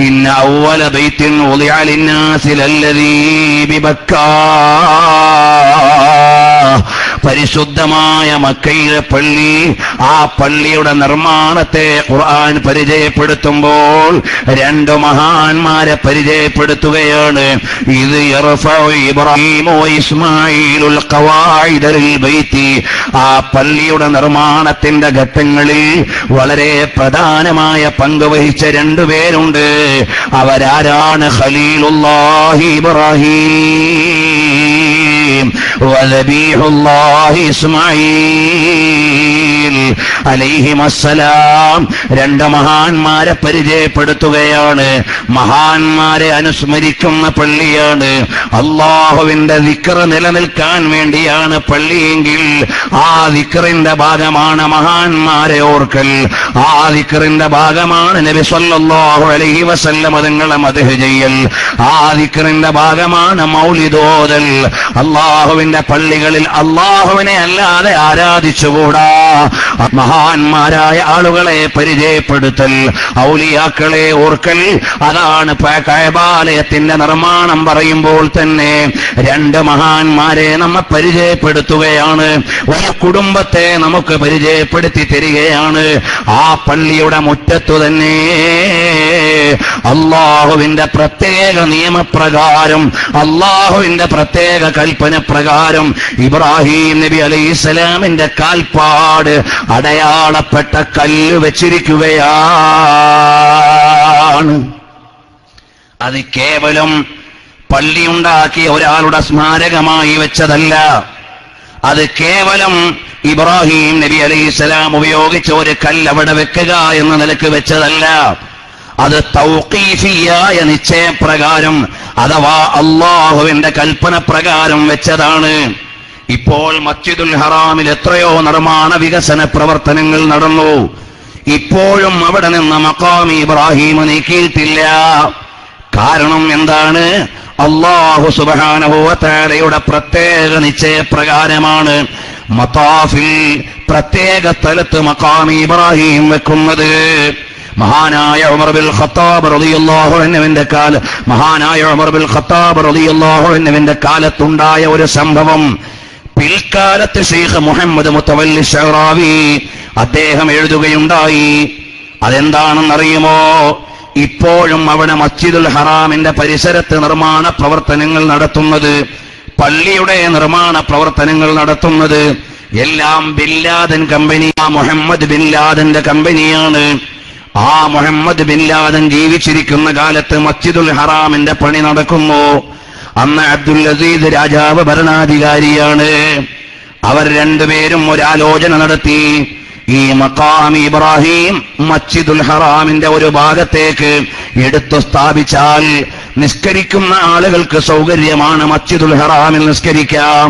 ഇന്ന അവ്വല ബൈത്തിൻ ഉളിഅ ലിന്നാസി ലല്ലദീ ബിബക്കാ. പരിശുദ്ധമായ മക്കയിലെ പള്ളി, ആ പള്ളിയുടെ നിർമ്മാണത്തെ ഖുർആൻ പരിചയപ്പെടുത്തുമ്പോൾ രണ്ടു മഹാന്മാരെ പരിചയപ്പെടുത്തുകയാണ്. ഇത് യർഫഉ ഇബ്രാഹീമു ഇസ്മാഈലുൽ ഖവാഇദ ലിൽ ബൈത്തി. ആ പള്ളിയുടെ നിർമ്മാണത്തിന്റെ ഘട്ടങ്ങളിൽ വളരെ പ്രധാനമായ പങ്ക് വഹിച്ച രണ്ടുപേരുണ്ട്. അവരാരാണ്? ഖലീലുല്ലാഹി ഇബ്രാഹീം വദബീഹുല്ലാഹി ഇസ്മാഈൽ അലൈഹിമസ്സലാം. രണ്ട് മഹാന്മാരെ പരിചയപ്പെടുത്തുകയാണ്. മഹാന്മാരെ അനുസ്മരിക്കുന്ന പള്ളിയാണ്. അല്ലാഹുവിന്റെ ദിക്ർ നിലനിൽക്കാൻ വേണ്ടിയാണ് പള്ളിയെങ്കിൽ ആ ദിക്റിന്റെ ഭാഗമാണ് മഹാന്മാരെ ഓർക്കൽ. ആ ദിക്റിന്റെ ഭാഗമാണ് നബി സല്ലല്ലാഹു അലൈഹി വസല്ലം തങ്ങളെ മദ്ഹ് ചെയ്യൽ. ആ ദിക്റിന്റെ ഭാഗമാണ് മൗലിദ് ഓതൽ. അല്ലാഹുവിന്റെ പള്ളികളിൽ അല്ലാഹുവിനെ അല്ലാതെ ആരാധിച്ചുകൂടാ. മഹാന്മാരായ ആളുകളെ പരിചയപ്പെടുത്തൽ, ഔലിയാക്കളെ ഓർക്കൽ. അതാണ് കഅബാലയത്തിന്റെ നിർമ്മാണം പറയുമ്പോൾ തന്നെ രണ്ട് മഹാന്മാരെ നമ്മെ പരിചയപ്പെടുത്തുകയാണ്. ഒരു കുടുംബത്തെ നമുക്ക് പരിചയപ്പെടുത്തി തരികയാണ്. ആ പള്ളിയുടെ മുറ്റത്തു തന്നെ അല്ലാഹുവിന്റെ പ്രത്യേക നിയമപ്രകാരം, അല്ലാഹുവിന്റെ പ്രത്യേക കൽപ്പന പ്രകാരം ഇബ്രാഹിം നബി അലൈഹിസ്സലാമിന്റെ കാൽപ്പാട് അടയാളപ്പെട്ട കല്ല് വെച്ചിരിക്കുകയാണ്. അത് കേവലം പള്ളിയുണ്ടാക്കിയ ഒരാളുടെ സ്മാരകമായി വെച്ചതല്ല. അത് കേവലം ഇബ്രാഹിം നബി അലൈഹിസ്സലാം ഉപയോഗിച്ച ഒരു കല്ല് അവിടെ വെക്കുക എന്ന നിലക്ക് വെച്ചതല്ല. അത് തൗഖീഫിയായ നിശ്ചയപ്രകാരം, അഥവാ അല്ലാഹുവിന്റെ കൽപ്പന പ്രകാരം വെച്ചതാണ്. ഇപ്പോൾ മസ്ജിദുൽ ഹറാമിൽ എത്രയോ നിർമ്മാണ വികസന പ്രവർത്തനങ്ങൾ നടന്നു. ഇപ്പോഴും അവിടെ നിന്ന് മഖാം ഇബ്രാഹിം നീക്കിയിട്ടില്ല. കാരണം എന്താണ്? അല്ലാഹു സുബ്ഹാനഹു വ തആലയുടെ പ്രത്യേക നിശ്ചയപ്രകാരമാണ് മതാഫിൽ പ്രത്യേക സ്ഥലത്ത് മഖാം ഇബ്രാഹിം വെക്കുന്നത്. മഹാനായ ഉമർ ബിൻ ഖത്താബ് റളിയല്ലാഹു അൻഹുവിന്റെ കാലത്തുണ്ടായ ഒരു സംഭവം പിൽക്കാലത്ത് ശൈഖ് മുഹമ്മദ് മുതവല്ലി ശഅറാവി അദ്ദേഹം എഴുതുകയുണ്ടായി. അതെന്താണെന്നറിയുമോ? ഇപ്പോഴും അവിടെ മസ്ജിദുൽ ഹറാമിന്റെ പരിസരത്ത് നിർമ്മാണ പ്രവർത്തനങ്ങൾ നടത്തുന്നത്, പള്ളിയുടെ നിർമ്മാണ പ്രവർത്തനങ്ങൾ നടത്തുന്നത് എല്ലാം Bin Laden company, Mohammed bin ലാദന്റെ കമ്പനിയാണ്. ആ മുഹമ്മദ് ബിൻ ലാദൻ ജീവിച്ചിരിക്കുന്ന കാലത്ത് മസ്ജിദുൽ ഹറാമിന്റെ പണി നടക്കുന്നു. അന്ന് അബ്ദുൽ അസീസ് രാജാവ് ഭരണാധികാരിയാണ്. അവർ രണ്ടുപേരും ഒരാലോചന നടത്തി. ഈ മഖാം ഇബ്രാഹിം മസ്ജിദുൽ ഹറാമിന്റെ ഒരു ഭാഗത്തേക്ക് എടുത്തു സ്ഥാപിച്ചാൽ നിസ്കരിക്കുന്ന ആളുകൾക്ക് സൗകര്യമാണ് മസ്ജിദുൽ ഹറാമിൽ നിസ്കരിക്കാം.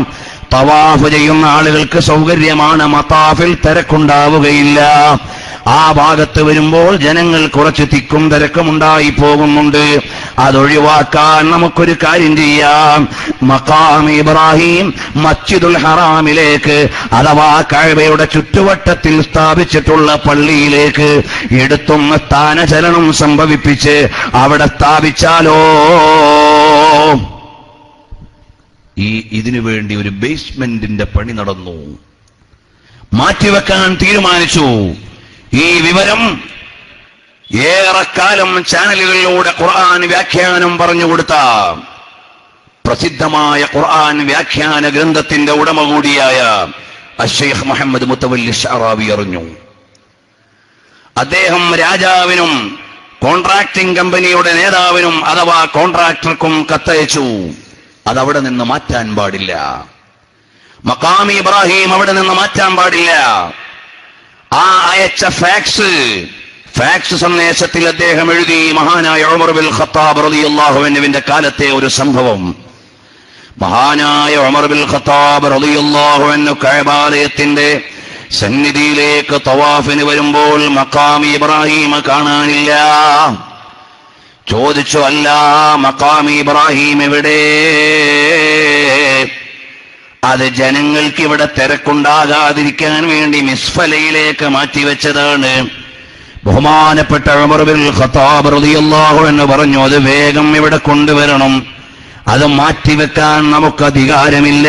തവാഫ് ചെയ്യുന്ന ആളുകൾക്ക് സൗകര്യമാണ്, മതാഫിൽ തിരക്കുണ്ടാവുകയില്ല. ആ ഭാഗത്ത് വരുമ്പോൾ ജനങ്ങൾ കുറച്ച് തിക്കും തിരക്കും ഉണ്ടായി പോകുന്നുണ്ട്. അതൊഴിവാക്കാൻ നമുക്കൊരു കാര്യം ചെയ്യാം. മഖാം ഇബ്രാഹിം മസ്ജിദുൽ ഹറാമിലേക്ക്, അഥവാ കഅബയുടെ ചുറ്റുവട്ടത്തിൽ സ്ഥാപിച്ചിട്ടുള്ള പള്ളിയിലേക്ക് എടുത്തൊന്ന് സ്ഥാനചലനം സംഭവിപ്പിച്ച് അവിടെ സ്ഥാപിച്ചാലോ? ഇതിനു വേണ്ടി ഒരു ബേസ്മെന്റിന്റെ പണി നടന്നു. മാറ്റിവെക്കാൻ തീരുമാനിച്ചു. ഈ വിവരം ഏറെക്കാലം ചാനലുകളിലൂടെ ഖുർആൻ വ്യാഖ്യാനം പറഞ്ഞുകൊടുത്ത പ്രസിദ്ധമായ ഖുർആൻ വ്യാഖ്യാന ഗ്രന്ഥത്തിന്റെ ഉടമ കൂടിയായ അശ്ശൈഖ് മുഹമ്മദ് മുതവല്ലി ശഅറാവി അറിഞ്ഞു. അദ്ദേഹം രാജാവിനും കോൺട്രാക്ടിംഗ് കമ്പനിയുടെ നേതാവിനും അഥവാ കോൺട്രാക്ടർക്കും കത്തയച്ചു. അതവിടെ നിന്ന് മാറ്റാൻ പാടില്ല. മഖാം ഇബ്രാഹിം അവിടെ നിന്ന് മാറ്റാൻ പാടില്ല. ആ അയച്ച ഫാക്സ് സന്ദേശത്തിൽ അദ്ദേഹം എഴുതി, മഹാനായ ഉമർ ബിൻ ഖത്താബ് റളിയല്ലാഹു അൻഹുവിന്റെ കാലത്തെ ഒരു സംഭവം. മഹാനായ ഉമർ ബിൻ ഖത്താബ് റളിയല്ലാഹു അൻഹു കഅബാലയത്തിന്റെ സന്നിധിയിലേക്ക് തവാഫിന് വരുമ്പോൾ മഖാം ഇബ്രാഹിം കാണാനില്ല. ചോദിച്ചു, അല്ല മഖാം ഇബ്രാഹിം എവിടെ? അത് ജനങ്ങൾക്ക് ഇവിടെ തിരക്കുണ്ടാകാതിരിക്കാൻ വേണ്ടി മിസ്ഫലയിലേക്ക് മാറ്റിവെച്ചതാണ്. ബഹുമാനപ്പെട്ട ഉമർ ബിൻ ഖത്താബ് റളിയല്ലാഹു അൻഹു പറഞ്ഞു, അത് വേഗം ഇവിടെ കൊണ്ടുവരണം, അത് മാറ്റിവെക്കാൻ നമുക്ക് അധികാരമില്ല,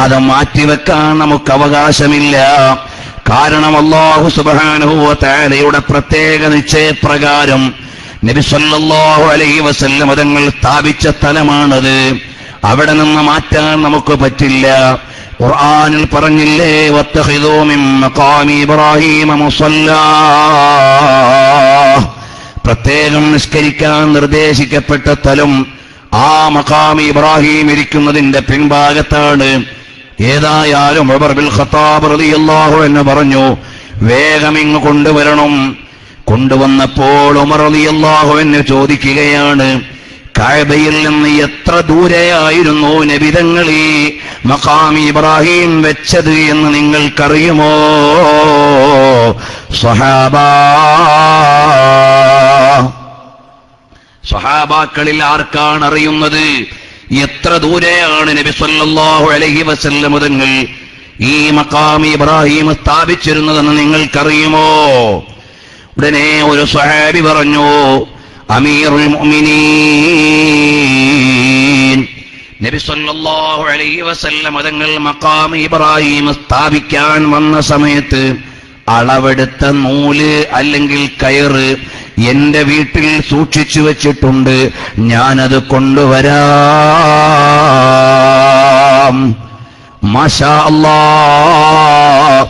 അത് മാറ്റിവെക്കാൻ നമുക്ക് അവകാശമില്ല. കാരണം അല്ലാഹു സുബ്ഹാനഹു വ തആലയുടെ പ്രത്യേക നിശ്ചയപ്രകാരം നബി സല്ലല്ലാഹു അലൈഹി വസല്ലം തങ്ങൾ സ്ഥാപിച്ച സ്ഥലമാണത്. അവിടെ നിന്ന് മാറ്റാൻ നമുക്ക് പറ്റില്ല. ഖുർആനിൽ പറഞ്ഞില്ലേ, വത്തഖിദൂ മിൻ മഖാമി ഇബ്രാഹീമ മുസല്ലാ, പ്രത്യേകം നിസ്കരിക്കാൻ നിർദ്ദേശിക്കപ്പെട്ട സ്ഥലം ആ മഖാമി ഇബ്രാഹീം ഇരിക്കുന്നതിന്റെ പിൻഭാഗത്താണ്. ഏതായാലും ഉമർ ബിൻ ഖത്താബ് റളിയല്ലാഹു അൻഹു പറഞ്ഞു, വേഗം ഇങ്ങ് കൊണ്ടുവരണം. കൊണ്ടുവന്നപ്പോൾ ഉമർ റളിയല്ലാഹു അൻഹു ചോദിക്കുകയാണ്, കഅബയിൽ നിന്ന് എത്ര ദൂരെയായിരുന്നു നബി തങ്ങൾ ഈ മഖാമി ഇബ്രാഹീം വെച്ചത് എന്ന് നിങ്ങൾക്കറിയുമോ സ്വഹാബാക്കളിൽ ആർക്കാണ് അറിയുന്നത്? എത്ര ദൂരെയാണ് നബി സല്ലല്ലാഹു അലൈഹി വസല്ലം തങ്ങൾ ഈ മഖാമി ഇബ്രാഹീം സ്ഥാപിച്ചിരുന്നതെന്ന് നിങ്ങൾക്കറിയുമോ? ഉടനെ ഒരു സ്വഹാബി പറഞ്ഞു, അമീറുൽ മുഅ്മിനീൻ, നബി സല്ലല്ലാഹു അലൈഹി വസല്ലം തങ്ങൾ മഖാമി ഇബ്രാഹീം സ്ഥാപിക്കാൻ വന്ന സമയത്ത് അളവെടുത്ത നൂല് അല്ലെങ്കിൽ കയറ് എന്റെ വീട്ടിൽ സൂക്ഷിച്ചു വെച്ചിട്ടുണ്ട്, ഞാനത് കൊണ്ടുവരാം. മാഷാ അല്ലാഹ്,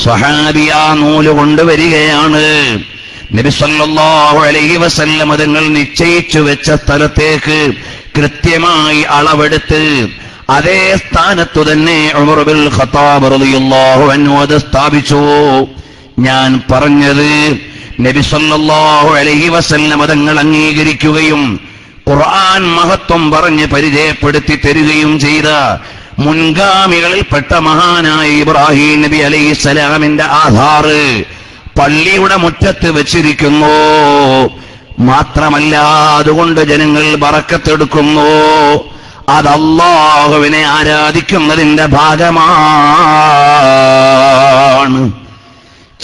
സ്വഹാബി ആ നൂല് കൊണ്ടുവരികയാണ്. നബി സല്ലല്ലാഹു അലൈഹി വസല്ലം തങ്ങൾ നിശ്ചയിച്ചു വെച്ച സ്ഥലത്തേക്ക് കൃത്യമായി അളവെടുത്ത് അതേ സ്ഥാനത്തു തന്നെ ഉമർ ബിൻ ഖത്താബ് റളിയല്ലാഹു അൻഹു അത് സ്ഥാപിച്ചു. ഞാൻ പറഞ്ഞത് നബി സല്ലല്ലാഹു അലൈഹി വസല്ലം തങ്ങൾ അംഗീകരിക്കുകയും ഖുർആൻ മഹത്വം പറഞ്ഞ് പരിചയപ്പെടുത്തി തരികയും ചെയ്ത മുൻഗാമികളിൽപ്പെട്ട മഹാനായ ഇബ്രാഹിം നബി അലൈഹിസ്സലാമിന്റെ ആധാർ പള്ളിയുടെ മുറ്റത്ത് വെച്ചിരിക്കുന്നു. മാത്രമല്ല, അതുകൊണ്ട് ജനങ്ങൾ ബറക്കത്തെടുക്കുന്നു. അത് അല്ലാഹുവിനെ ആരാധിക്കുന്നതിന്റെ ഭാഗമാണ്.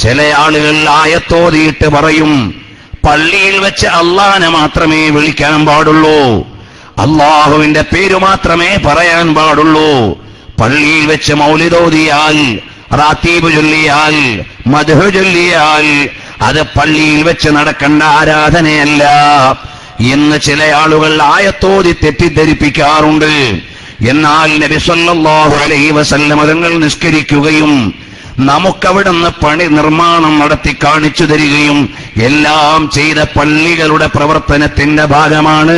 ചില ആളുകൾ ആയത്തോതിയിട്ട് പറയും, പള്ളിയിൽ വെച്ച് അല്ലാഹനെ മാത്രമേ വിളിക്കാൻ പാടുള്ളൂ, അല്ലാഹുവിന്റെ പേര് മാത്രമേ പറയാൻ പാടുള്ളൂ. പള്ളിയിൽ വെച്ച് മൗലിദോദിയാൽ, റാത്തീബ് ചൊല്ലിയാൽ, മദ്ഹ് ചൊല്ലിയാൽ അത് പള്ളിയിൽ വെച്ച് നടക്കേണ്ട ആരാധനയല്ല എന്ന് ചില ആളുകൾ ആയത്തോതി തെറ്റിദ്ധരിപ്പിക്കാറുണ്ട്. എന്നാൽ നബി സല്ലല്ലാഹു അലൈഹി വസല്ലം തങ്ങൾ നിസ്കരിക്കുകയും നമുക്കവിടുന്ന് പണി നിർമ്മാണം നടത്തി കാണിച്ചു തരികയും എല്ലാം ചെയ്ത പള്ളികളുടെ പ്രവർത്തനത്തിന്റെ ഭാഗമാണ്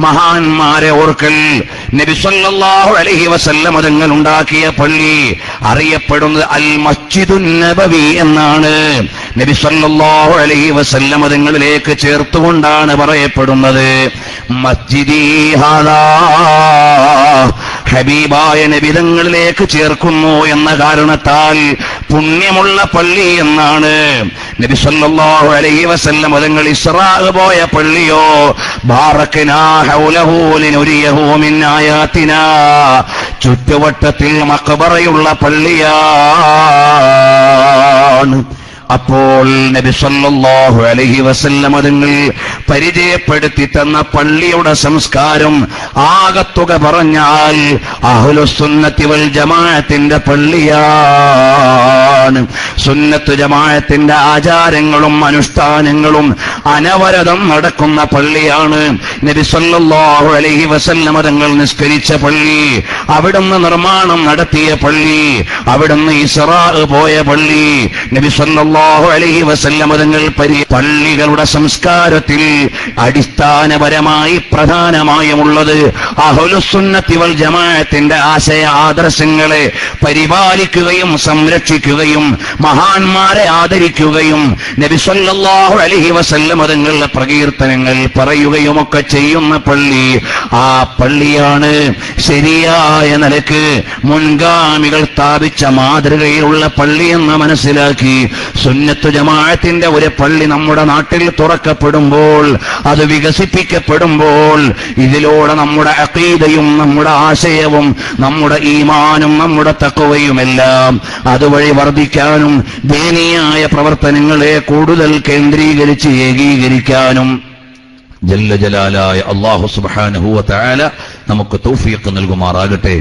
മഹാന്മാരെ ഓർക്കൽ. നബി സല്ലല്ലാഹു അലൈഹി വസല്ലം തങ്ങൾ ഉണ്ടാക്കിയ പള്ളി അറിയപ്പെടുന്നത് അൽ മസ്ജിദുൻ നബവി എന്നാണ്. നബി സല്ലല്ലാഹു അലൈഹി വസല്ലം തങ്ങളിലേക്ക് ചേർത്തുകൊണ്ടാണ് പറയപ്പെടുന്നത് മസ്ജിദി ഹാദാ, ഹബീബായ നബി തങ്ങളിലേക്ക് ചേർക്കുന്നു എന്ന കാരണത്താൽ പുണ്യമുള്ള പള്ളി എന്നാണ്. നബി സല്ലല്ലാഹു അലൈഹി വസല്ലം തങ്ങൾ ഇസ്റാ പോയ പള്ളിയോ ബാറകനാ ഹൗലഹു ലിനുരിയഹു മിൻ ആയാതിനാ, ചുറ്റുവട്ടത്തിൽ മഖബറയുള്ള പള്ളിയാണ്. അപ്പോൾ നബി സല്ലല്ലാഹു അലൈഹി വസല്ലം തങ്ങൾ പരിചയപ്പെടുത്തി തന്ന പള്ളിയുടെ സംസ്കാരം ആകത്തുക പറഞ്ഞാൽ അഹ്ലുസുന്നത്തി വൽ ജമാഅത്തിന്റെ പള്ളിയാണ്. സുന്നത്ത് ജമാഅത്തിന്റെ ആചാരങ്ങളും അനുഷ്ഠാനങ്ങളും അനവരതം നടക്കുന്ന പള്ളിയാണ്. നബി സല്ലല്ലാഹു അലൈഹി വസല്ലം തങ്ങൾ നിസ്കരിച്ച പള്ളി, അവിടുന്ന് നിർമ്മാണം നടത്തിയ പള്ളി, അവിടുന്ന് ഇസ്റാ പോയ പള്ളി, നബി സല്ലല്ലാഹു അലൈഹി വസല്ലം തങ്ങൾ പള്ളികളുടെ സംസ്കാരത്തിൽ അടിസ്ഥാനപരമായി പ്രധാനമായുമുള്ളത് അഹ്ലുസുന്നത്തി വൽ ജമാഅത്തിന്റെ ആശയ ആദർശങ്ങളെ പരിപാലിക്കുകയും സംരക്ഷിക്കുകയും മഹാന്മാരെ ആദരിക്കുകയും നബി സല്ലല്ലാഹു അലൈഹി വസല്ലം തങ്ങളുടെ പ്രകീർത്തനങ്ങൾ പറയുകയും ഒക്കെ ചെയ്യുന്ന പള്ളി. ആ പള്ളിയാണ് ശരിയായ നിലക്ക് മുൻഗാമികൾ സ്ഥാപിച്ച മാതൃകയിലുള്ള പള്ളി എന്ന് മനസ്സിലാക്കി സുന്നത്ത് ജമാഅത്തിന്റെ ഒരു പള്ളി നമ്മുടെ നാട്ടിൽ തുറക്കപ്പെടുമ്പോൾ, അത് വികസിപ്പിക്കപ്പെടുമ്പോൾ, ഇതിലൂടെ നമ്മുടെ അഖീദയും നമ്മുടെ ആശയവും നമ്മുടെ ഈമാനും നമ്മുടെ തഖ്വയുമെല്ലാം അതുവഴി വർദ്ധിക്കാനും ദീനീയായ പ്രവർത്തനങ്ങളെ കൂടുതൽ കേന്ദ്രീകരിച്ച് ഏകീകരിക്കാനും ജല്ല ജലാലായ അല്ലാഹു സുബ്ഹാനഹു വ തആല നമുക്ക് തൗഫീഖ് നൽകുമാറാകട്ടെ.